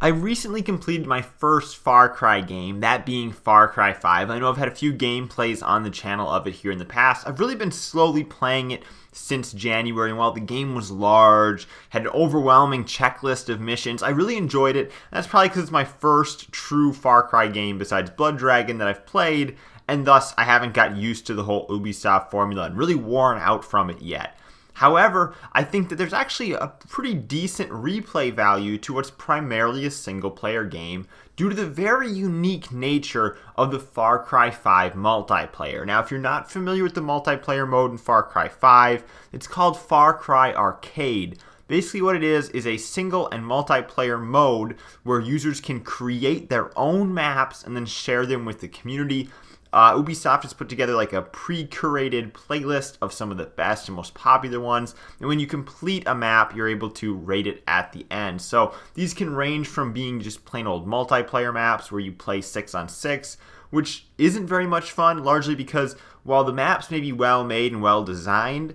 I recently completed my first Far Cry game, that being Far Cry 5. I know I've had a few gameplays on the channel of it here in the past. I've really been slowly playing it since January, and while the game was large, had an overwhelming checklist of missions, I really enjoyed it. That's probably because it's my first true Far Cry game besides Blood Dragon that I've played, and thus I haven't got used to the whole Ubisoft formula and really worn out from it yet. However, I think that there's actually a pretty decent replay value to what's primarily a single-player game due to the very unique nature of the Far Cry 5 multiplayer. Now, if you're not familiar with the multiplayer mode in Far Cry 5, it's called Far Cry Arcade. Basically what it is a single and multiplayer mode where users can create their own maps and then share them with the community. Ubisoft has put together like a pre-curated playlist of some of the best and most popular ones, and when you complete a map, you're able to rate it at the end. So these can range from being just plain old multiplayer maps where you play 6 on 6, which isn't very much fun, largely because while the maps may be well made and well designed,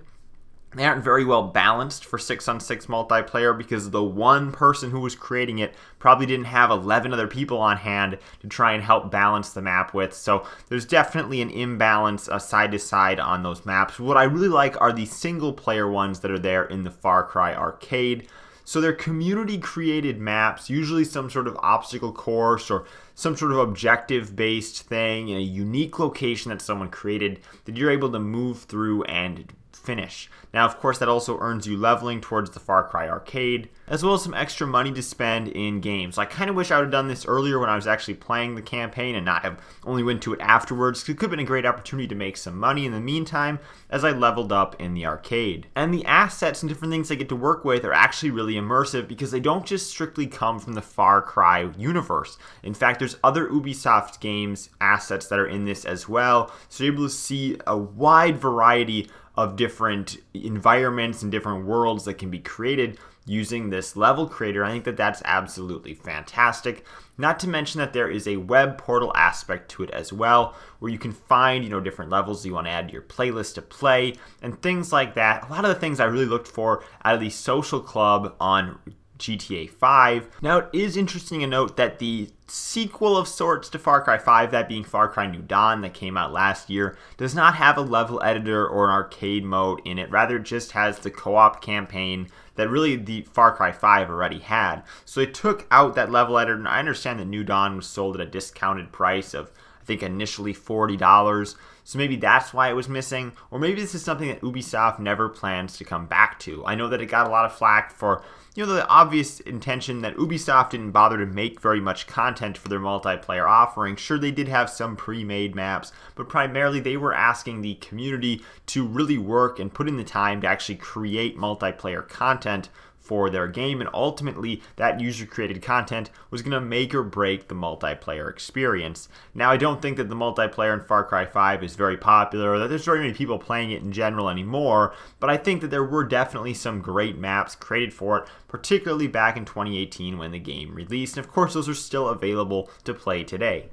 they aren't very well balanced for 6 on 6 multiplayer because the one person who was creating it probably didn't have 11 other people on hand to try and help balance the map with. So there's definitely an imbalance side to side on those maps. What I really like are the single player ones that are there in the Far Cry Arcade. So they're community created maps, usually some sort of obstacle course or some sort of objective based thing in a unique location that someone created that you're able to move through and finish. Now, of course, that also earns you leveling towards the Far Cry Arcade, as well as some extra money to spend in games. I kind of wish I would have done this earlier when I was actually playing the campaign and not have only went to it afterwards. It could have been a great opportunity to make some money in the meantime as I leveled up in the arcade. And the assets and different things I get to work with are actually really immersive because they don't just strictly come from the Far Cry universe. In fact, there's other Ubisoft games assets that are in this as well, so you're able to see a wide variety of different environments and different worlds that can be created using this level creator. I think that that's absolutely fantastic. Not to mention that there is a web portal aspect to it as well, where you can find, different levels you want to add to your playlist to play and things like that. A lot of the things I really looked for out of the social club on GTA 5. Now, it is interesting to note that the sequel of sorts to Far Cry 5, that being Far Cry New Dawn that came out last year, does not have a level editor or an arcade mode in it. Rather, it just has the co-op campaign that really the Far Cry 5 already had. So they took out that level editor, and I understand that New Dawn was sold at a discounted price of, I think, initially $40. So maybe that's why it was missing, or maybe this is something that Ubisoft never plans to come back to. I know that it got a lot of flack for the obvious intention that Ubisoft didn't bother to make very much content for their multiplayer offering. Sure, they did have some pre-made maps, but primarily they were asking the community to really work and put in the time to actually create multiplayer content for their game, and ultimately that user-created content was going to make or break the multiplayer experience. Now, I don't think that the multiplayer in Far Cry 5 is very popular, or that there's very many people playing it in general anymore, but I think that there were definitely some great maps created for it, particularly back in 2018 when the game released, and of course those are still available to play today.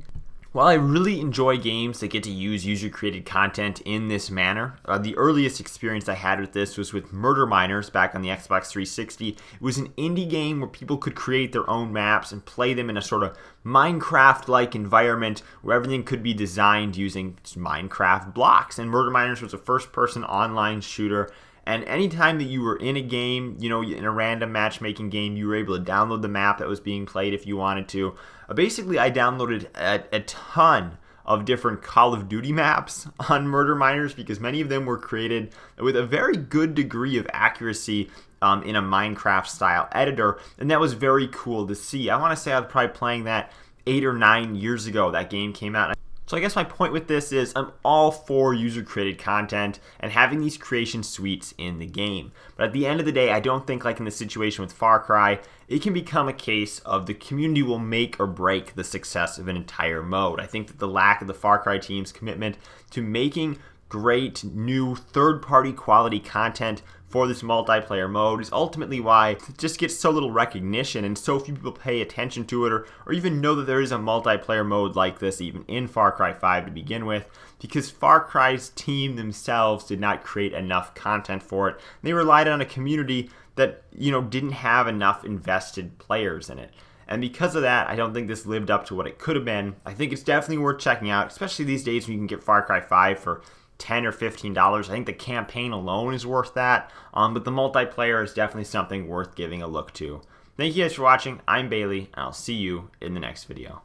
While I really enjoy games that get to use user-created content in this manner, the earliest experience I had with this was with Murder Miners back on the Xbox 360. It was an indie game where people could create their own maps and play them in a sort of Minecraft-like environment where everything could be designed using Minecraft blocks. And Murder Miners was a first-person online shooter. And anytime that you were in a game, in a random matchmaking game, you were able to download the map that was being played if you wanted to. Basically, I downloaded a ton of different Call of Duty maps on Murder Miners because many of them were created with a very good degree of accuracy in a Minecraft-style editor, and that was very cool to see. I want to say I was probably playing that 8 or 9 years ago that game came out. So I guess my point with this is I'm all for user-created content and having these creation suites in the game. But at the end of the day, I don't think, like in the situation with Far Cry, it can become a case of the community will make or break the success of an entire mode. I think that the lack of the Far Cry team's commitment to making great new third-party quality content for this multiplayer mode is ultimately why it just gets so little recognition and so few people pay attention to it or even know that there is a multiplayer mode like this even in Far Cry 5 to begin with, because Far Cry's team themselves did not create enough content for it. They relied on a community that didn't have enough invested players in it. And because of that, I don't think this lived up to what it could have been. I think it's definitely worth checking out, especially these days when you can get Far Cry 5 for $10 or $15. I think the campaign alone is worth that, but the multiplayer is definitely something worth giving a look to. Thank you guys for watching. I'm Bailey, and I'll see you in the next video.